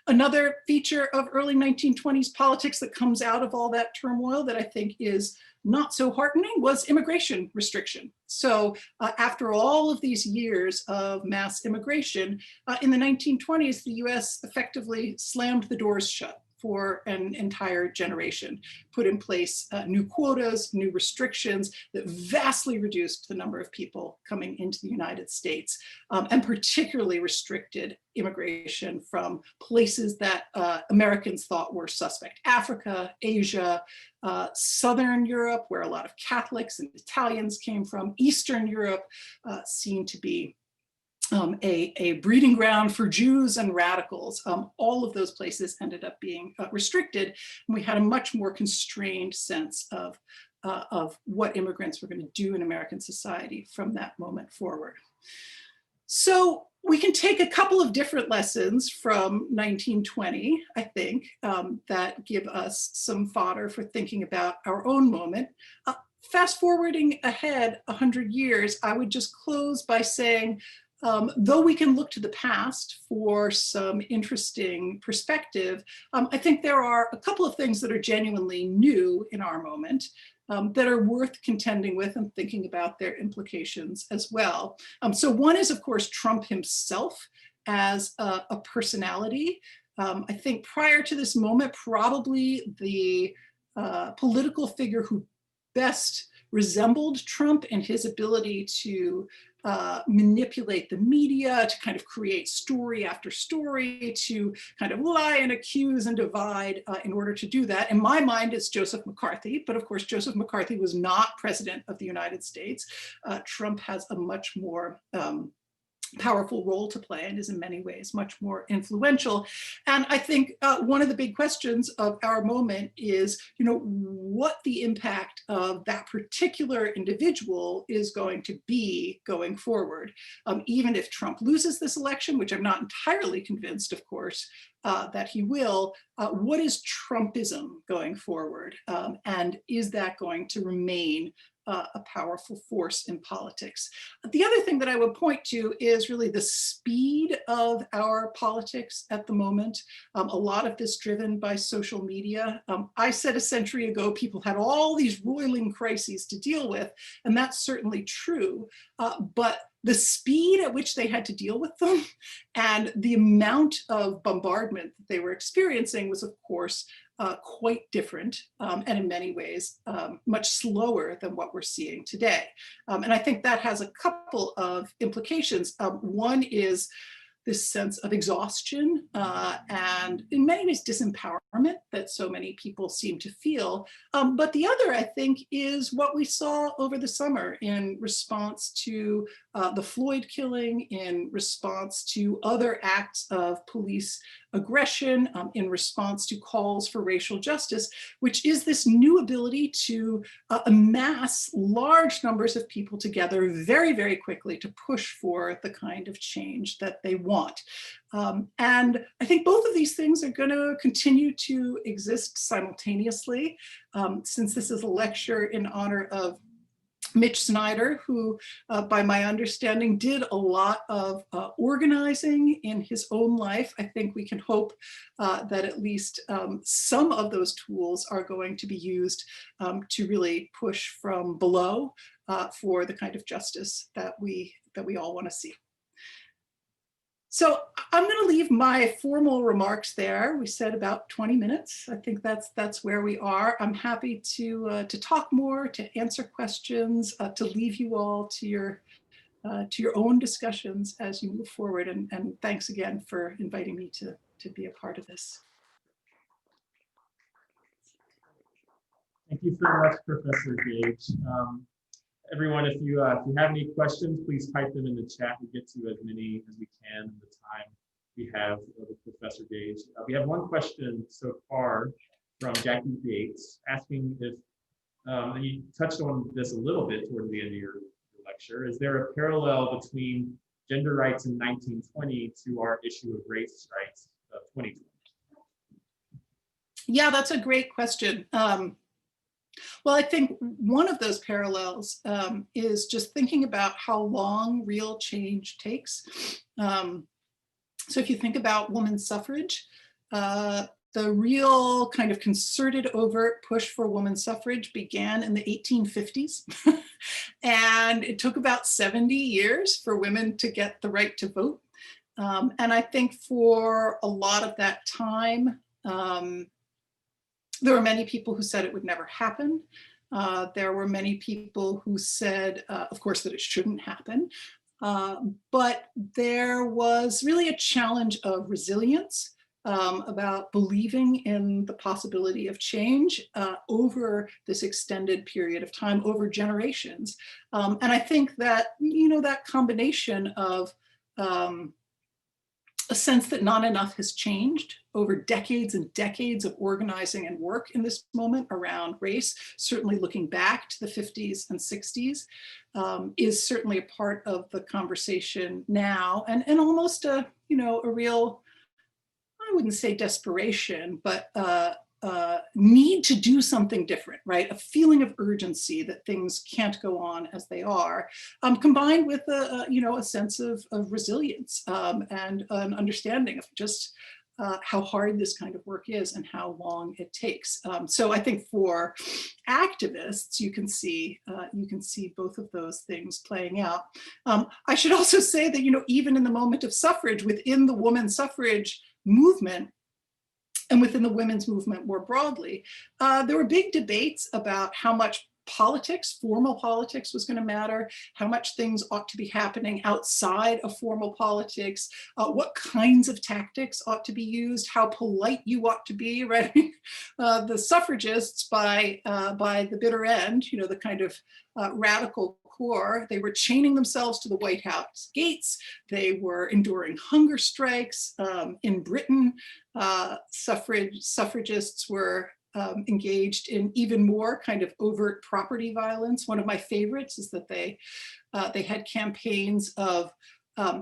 S9: Another feature of early 1920s politics that comes out of all that turmoil that I think is not so heartening was immigration restriction. So after all of these years of mass immigration, in the 1920s, the US effectively slammed the doors shut for an entire generation, put in place new quotas, new restrictions that vastly reduced the number of people coming into the United States, and particularly restricted immigration from places that Americans thought were suspect: Africa, Asia, Southern Europe, where a lot of Catholics and Italians came from. Eastern Europe seemed to be a breeding ground for Jews and radicals. All of those places ended up being restricted, and we had a much more constrained sense of what immigrants were going to do in American society from that moment forward. So we can take a couple of different lessons from 1920, I think, that give us some fodder for thinking about our own moment. Fast forwarding ahead 100 years, I would just close by saying, though we can look to the past for some interesting perspective, I think there are a couple of things that are genuinely new in our moment that are worth contending with and thinking about their implications as well. So one is, of course, Trump himself as a personality. I think prior to this moment, probably the political figure who best resembled Trump in his ability to manipulate the media, to kind of create story after story, to kind of lie and accuse and divide in order to do that. In my mind, it's Joseph McCarthy, but of course, Joseph McCarthy was not president of the United States. Trump has a much more powerful role to play and is in many ways much more influential. And I think one of the big questions of our moment is, what the impact of that particular individual is going to be going forward. Even if Trump loses this election, which I'm not entirely convinced, of course, that he will, what is Trumpism going forward? And is that going to remain a powerful force in politics? The other thing that I would point to is really the speed of our politics at the moment. A lot of this driven by social media. I said a century ago, people had all these roiling crises to deal with, and that's certainly true. But the speed at which they had to deal with them and the amount of bombardment that they were experiencing was, of course, quite different, and in many ways much slower than what we're seeing today. And I think that has a couple of implications. One is this sense of exhaustion and in many ways disempowerment that so many people seem to feel. But the other, I think, is what we saw over the summer in response to the Floyd killing, in response to other acts of police aggression, in response to calls for racial justice, which is this new ability to amass large numbers of people together very, very quickly to push for the kind of change that they want. And I think both of these things are going to continue to exist simultaneously. Since this is a lecture in honor of Mitch Snyder, who, by my understanding, did a lot of organizing in his own life. I think we can hope that at least some of those tools are going to be used to really push from below for the kind of justice that we all want to see. So I'm going to leave my formal remarks there. We said about 20 minutes. I think that's where we are. I'm happy to talk more, to answer questions, to leave you all to your own discussions as you move forward. And thanks again for inviting me to be a part of this.
S8: Thank you so much, Professor Gage. Everyone, if you have any questions, please type them in the chat. We'll get to as many as we can in the time we have with Professor Gage. We have one question so far from Jackie Bates asking if, and you touched on this a little bit toward the end of your lecture, is there a parallel between gender rights in 1920 to our issue of race rights of 2020?
S9: Yeah, that's a great question. Well, I think one of those parallels is just thinking about how long real change takes. So if you think about women's suffrage, the real kind of concerted overt push for women's suffrage began in the 1850s. And it took about 70 years for women to get the right to vote. And I think for a lot of that time, there were many people who said it would never happen. There were many people who said, of course, that it shouldn't happen. But there was really a challenge of resilience about believing in the possibility of change over this extended period of time, over generations. And I think that, that combination of a sense that not enough has changed over decades and decades of organizing and work in this moment around race, certainly looking back to the 50s and 60s, is certainly a part of the conversation now, and almost a real, I wouldn't say desperation, but need to do something different, right? A feeling of urgency that things can't go on as they are, combined with a sense of resilience and an understanding of just how hard this kind of work is and how long it takes. So I think for activists, you can see both of those things playing out. I should also say that even in the moment of suffrage, within the women's suffrage movement, and within the women's movement more broadly, there were big debates about how much politics, formal politics, was going to matter, how much things ought to be happening outside of formal politics, what kinds of tactics ought to be used, how polite you ought to be, right? The suffragists, by the bitter end, the kind of radical core, they were chaining themselves to the White House gates. They were enduring hunger strikes. In Britain, suffragists were engaged in even more kind of overt property violence. One of my favorites is that they had campaigns of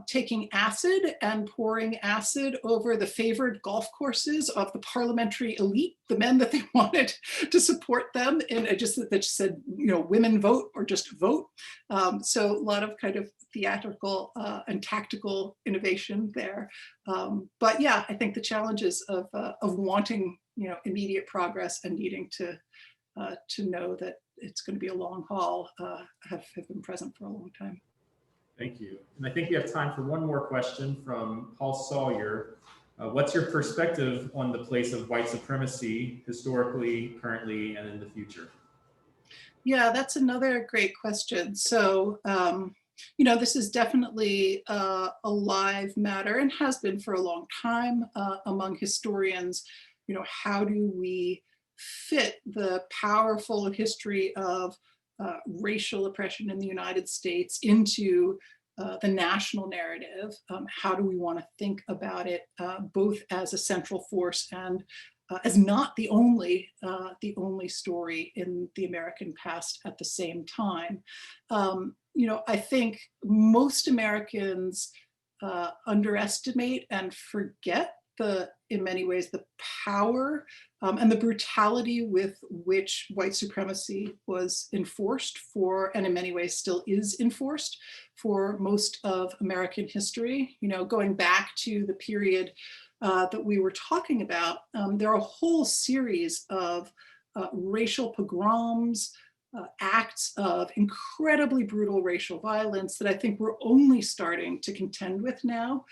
S9: taking acid and pouring acid over the favored golf courses of the parliamentary elite, the men that they wanted to support them, and that just said, women vote or just vote. So a lot of kind of theatrical and tactical innovation there. But yeah, I think the challenges of wanting immediate progress and needing to know that it's going to be a long haul have been present for a long time.
S8: Thank you. And I think we have time for one more question from Paul Sawyer. What's your perspective on the place of white supremacy historically, currently, and in the future?
S9: Yeah, that's another great question. So You know, this is definitely a live matter and has been for a long time among historians. You know, how do we fit the powerful history of racial oppression in the United States into the national narrative? How do we want to think about it both as a central force and as not the only story in the American past at the same time? You know, I think most Americans underestimate and forget in many ways, the power and the brutality with which white supremacy was enforced for, and in many ways still is enforced for most of American history. You know, going back to the period that we were talking about, there are a whole series of racial pogroms, acts of incredibly brutal racial violence that I think we're only starting to contend with now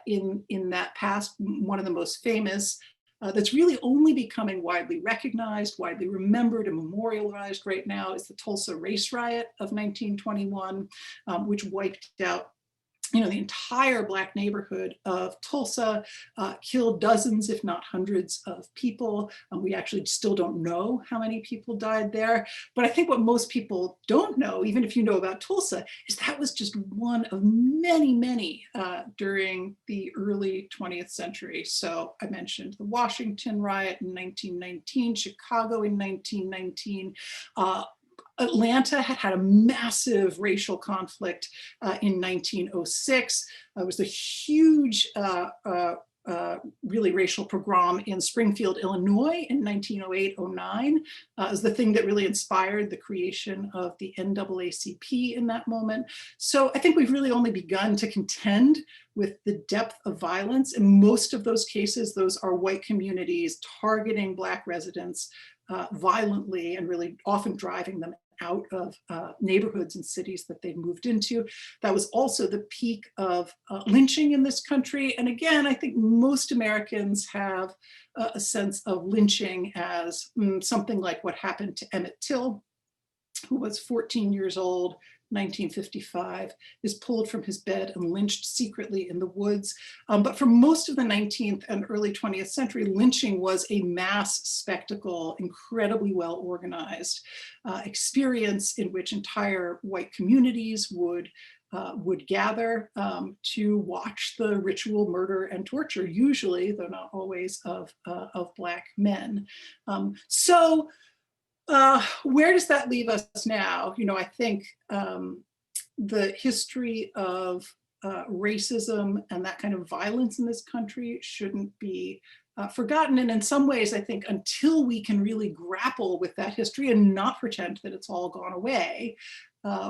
S9: in that past. One of the most famous that's really only becoming widely recognized, widely remembered and memorialized right now is the Tulsa race riot of 1921, which wiped out the entire Black neighborhood of Tulsa, killed dozens, if not hundreds of people. We actually still don't know how many people died there. But I think what most people don't know, even if you know about Tulsa, is that was just one of many, many during the early 20th century. So I mentioned the Washington riot in 1919, Chicago in 1919, Atlanta had a massive racial conflict in 1906. It was a huge, really racial pogrom in Springfield, Illinois in 1908-09. It was the thing that really inspired the creation of the NAACP in that moment. So I think we've really only begun to contend with the depth of violence. In most of those cases, those are white communities targeting Black residents violently and really often driving them out of neighborhoods and cities that they've moved into. That was also the peak of lynching in this country. And again, I think most Americans have a sense of lynching as something like what happened to Emmett Till, who was 14 years old, 1955, is pulled from his bed and lynched secretly in the woods. But for most of the 19th and early 20th century, lynching was a mass spectacle, incredibly well organized experience in which entire white communities would gather to watch the ritual murder and torture, usually, though not always, of Black men. Where does that leave us now? You know, I think the history of racism and that kind of violence in this country shouldn't be forgotten. And in some ways, I think until we can really grapple with that history and not pretend that it's all gone away,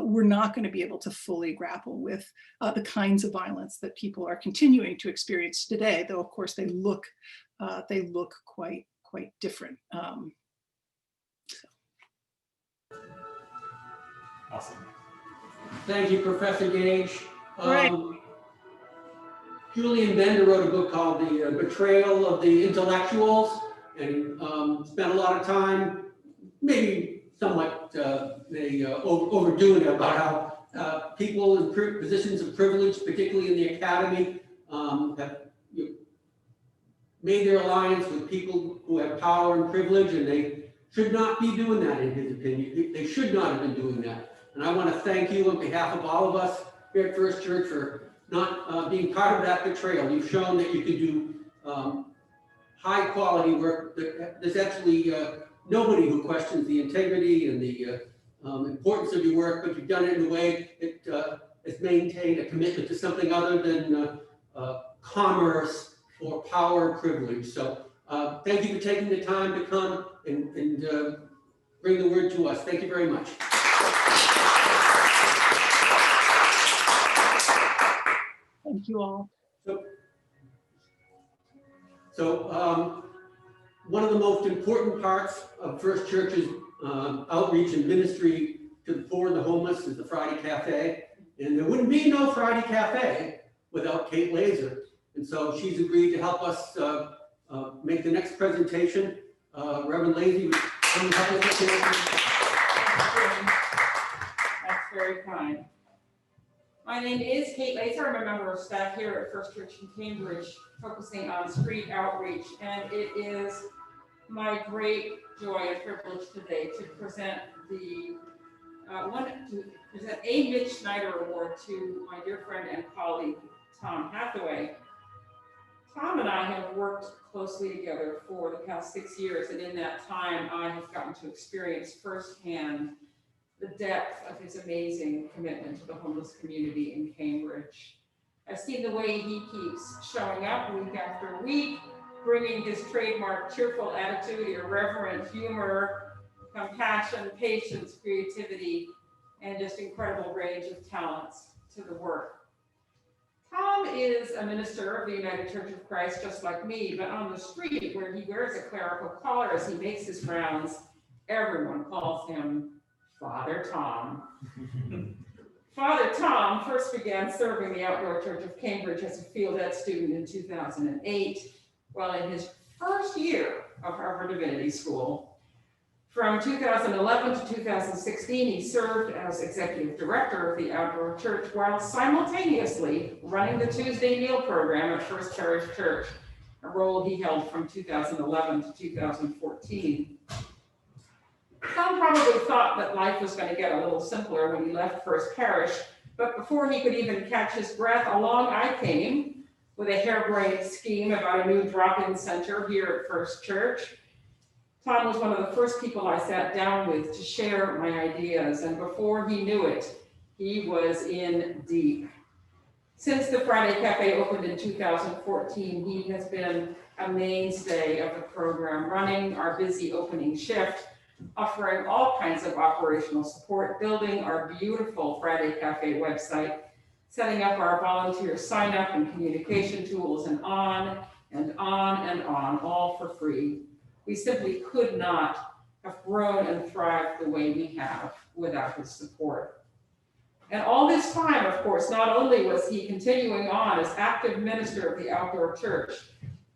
S9: we're not going to be able to fully grapple with the kinds of violence that people are continuing to experience today, though of course they look quite different.
S8: Awesome.
S2: Thank you, Professor Gage.
S9: Right.
S2: Julian Bender wrote a book called The Betrayal of the Intellectuals, and spent a lot of time, maybe somewhat overdoing it, about how people in positions of privilege, particularly in the academy, have made their alliance with people who have power and privilege, and they should not be doing that, in his opinion. They should not have been doing that. And I want to thank you on behalf of all of us here at First Church for not being part of that betrayal. You've shown that you can do high quality work. There's actually nobody who questions the integrity and the importance of your work, but you've done it in a way that has maintained a commitment to something other than commerce or power or privilege. So thank you for taking the time to come and bring the word to us. Thank you very much.
S9: Thank you all.
S2: So one of the most important parts of First Church's outreach and ministry to the poor and the homeless is the Friday Cafe. And there wouldn't be no Friday Cafe without Kate Laser. And so she's agreed to help us make the next presentation. Reverend Lazy, come help us.
S10: That's very kind. My name is Kate Laser. I'm a member of staff here at First Church in Cambridge, focusing on street outreach. And it is my great joy and privilege today to present a Mitch Snyder Award to my dear friend and colleague, Tom Hathaway. Tom and I have worked closely together for the past 6 years, and in that time, I have gotten to experience firsthand the depth of his amazing commitment to the homeless community in Cambridge. I've seen the way he keeps showing up week after week, bringing his trademark cheerful attitude, irreverent humor, compassion, patience, creativity, and just incredible range of talents to the work. Tom is a minister of the United Church of Christ, just like me, but on the street where he wears a clerical collar as he makes his rounds, everyone calls him Father Tom. Father Tom first began serving the Outdoor Church of Cambridge as a field ed student in 2008, while in his first year of Harvard Divinity School. From 2011 to 2016, he served as executive director of the Outdoor Church while simultaneously running the Tuesday meal program at First Parish Church, a role he held from 2011 to 2014. Tom probably thought that life was going to get a little simpler when he left First Parish, but before he could even catch his breath, along I came with a harebrained scheme about a new drop-in center here at First Church. Tom was one of the first people I sat down with to share my ideas, and before he knew it, he was in deep. Since the Friday Cafe opened in 2014, he has been a mainstay of the program, running our busy opening shift, offering all kinds of operational support, building our beautiful Friday Cafe website, setting up our volunteer sign-up and communication tools, and on and on and on, all for free. We simply could not have grown and thrived the way we have without his support. And all this time, of course, not only was he continuing on as active minister of the Outdoor Church,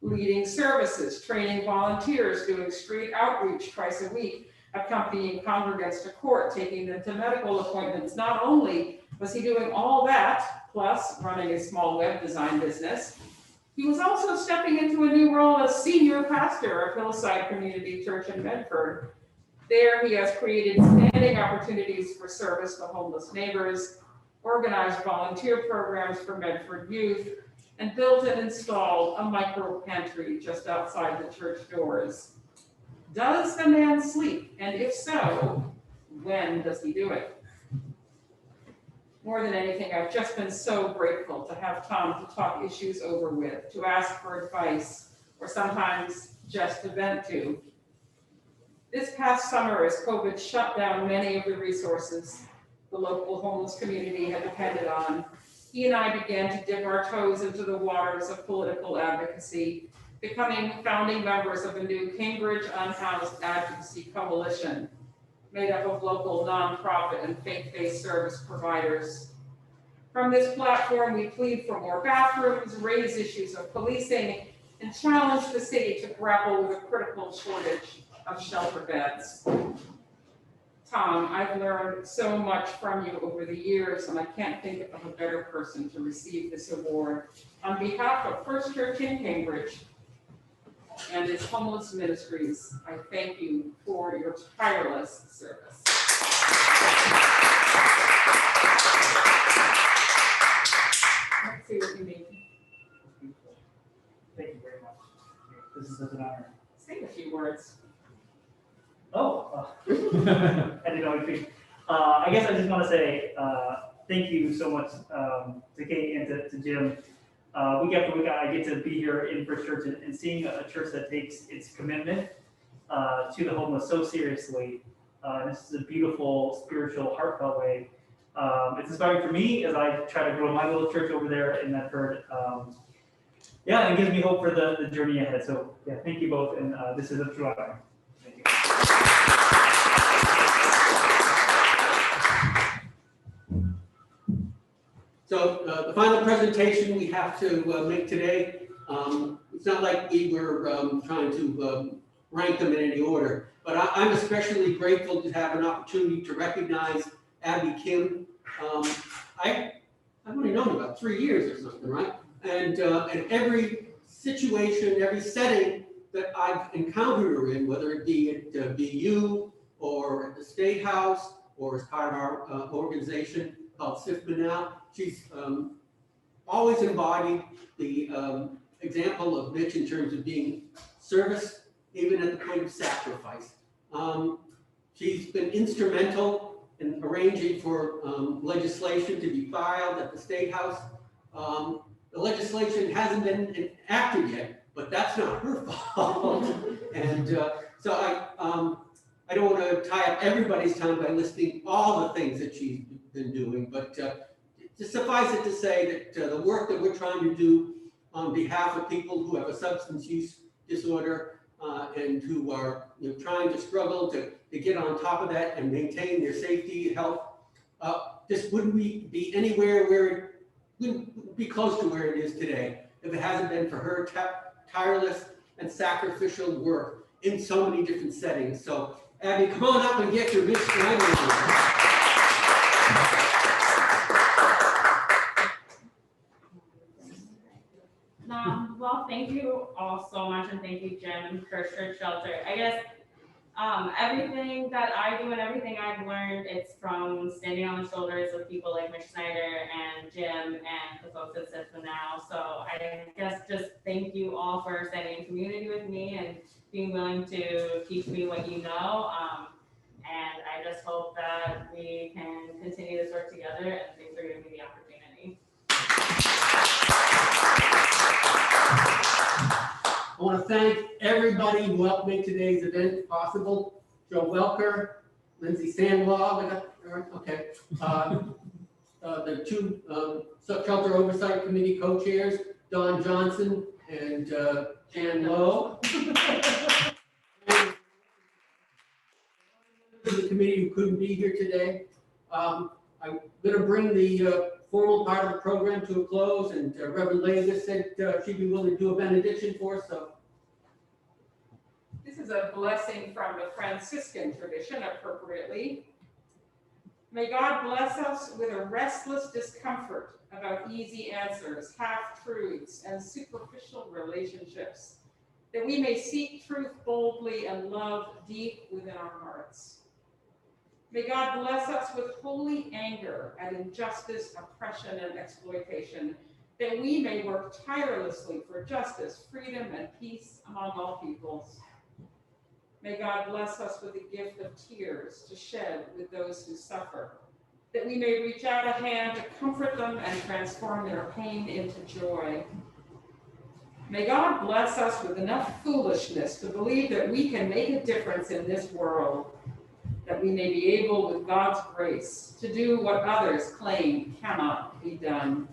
S10: leading services, training volunteers, doing street outreach twice a week, accompanying congregants to court, taking them to medical appointments. Not only was he doing all that, plus running a small web design business, he was also stepping into a new role as senior pastor of Hillside Community Church in Medford. There, he has created standing opportunities for service to homeless neighbors, organized volunteer programs for Medford youth, and built and installed a micro pantry just outside the church doors. Does the man sleep? And if so, when does he do it? More than anything, I've just been so grateful to have Tom to talk issues over with, to ask for advice, or sometimes just to vent to. This past summer, as COVID shut down many of the resources the local homeless community had depended on, he and I began to dip our toes into the waters of political advocacy, becoming founding members of a new Cambridge Unhoused Advocacy Coalition, made up of local nonprofit and faith-based service providers. From this platform, we plead for more bathrooms, raise issues of policing, and challenge the city to grapple with a critical shortage of shelter beds. Tom, I've learned so much from you over the years, and I can't think of a better person to receive this award. On behalf of First Church in Cambridge and its homeless ministries, I thank you for your tireless service. Let's see what you need.
S11: Thank you very much. This is such an honor.
S10: Say a few words.
S11: I didn't know anything. I guess I just want to say thank you so much to Kate and to Jim. Week after week, I get to be here in First Church and seeing a church that takes its commitment to the homeless so seriously. This is a beautiful, spiritual, heartfelt way. It's inspiring for me as I try to grow my little church over there in Medford. And it gives me hope for the journey ahead. So yeah, thank you both, and this is a true honor. Thank you.
S2: So the final presentation we have to make today, it's not like we were trying to rank them in any order, but I'm especially grateful to have an opportunity to recognize Abby Kim. I I've only known about 3 years or something, right? And every situation, every setting that I've encountered her in, whether it be at BU or at the State House or as part of our organization called SIFMA now, she's always embodied the example of Mitch in terms of being service, even at the point of sacrifice. She's been instrumental in arranging for legislation to be filed at the State House. The legislation hasn't been enacted yet, but that's not her fault. And so I don't want to tie up everybody's time by listing all the things that she's been doing, but to suffice it to say that the work that we're trying to do on behalf of people who have a substance use disorder and who are trying to struggle to get on top of that and maintain their safety, health, this wouldn't be anywhere where it wouldn't be close to where it is today if it hasn't been for her tireless and sacrificial work in so many different settings. So Abby, come on up and get your Mitch Snyder.
S12: Well, thank you all so much, and thank you, Jim and First Church Shelter. I guess everything that I do and everything I've learned, it's from standing on the shoulders of people like Mitch Snyder and Jim and the folks at SIFMA now. So I guess just thank you all for standing in community with me and being willing to teach me what you know. And I just hope that we can continue this work together, and thanks for giving me the opportunity.
S2: I want to thank everybody who helped make today's event possible. Joe Welker, Lindsay Sandwell, okay. The two Shelter Oversight Committee co-chairs, Don Johnson and Jan Lowe. And the committee who couldn't be here today. I'm going to bring the formal part of the program to a close, and Reverend Lavis said she'd be willing to do a benediction for us. So.
S10: This is a blessing from the Franciscan tradition, appropriately. May God bless us with a restless discomfort about easy answers, half-truths, and superficial relationships, that we may seek truth boldly and love deep within our hearts. May God bless us with holy anger at injustice, oppression, and exploitation, that we may work tirelessly for justice, freedom, and peace among all peoples. May God bless us with the gift of tears to shed with those who suffer, that we may reach out a hand to comfort them and transform their pain into joy. May God bless us with enough foolishness to believe that we can make a difference in this world, that we may be able, with God's grace, to do what others claim cannot be done.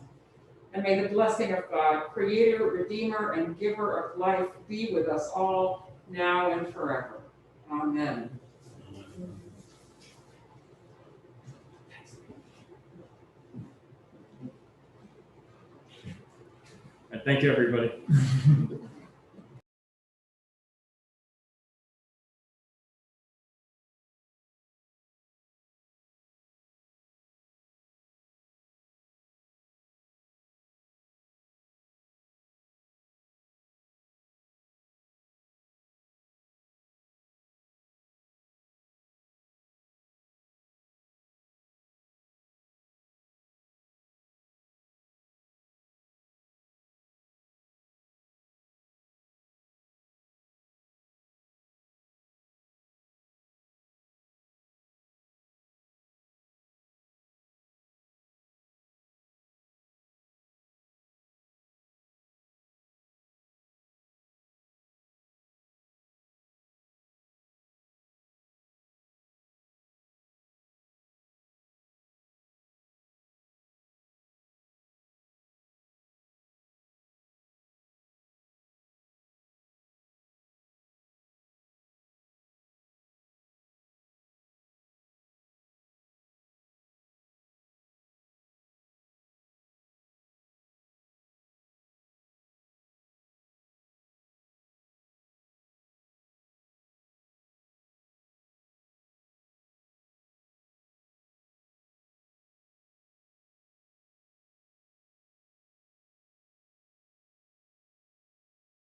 S10: And may the blessing of God, Creator, Redeemer, and Giver of life, be with us all now and forever. Amen.
S8: And thank you, everybody.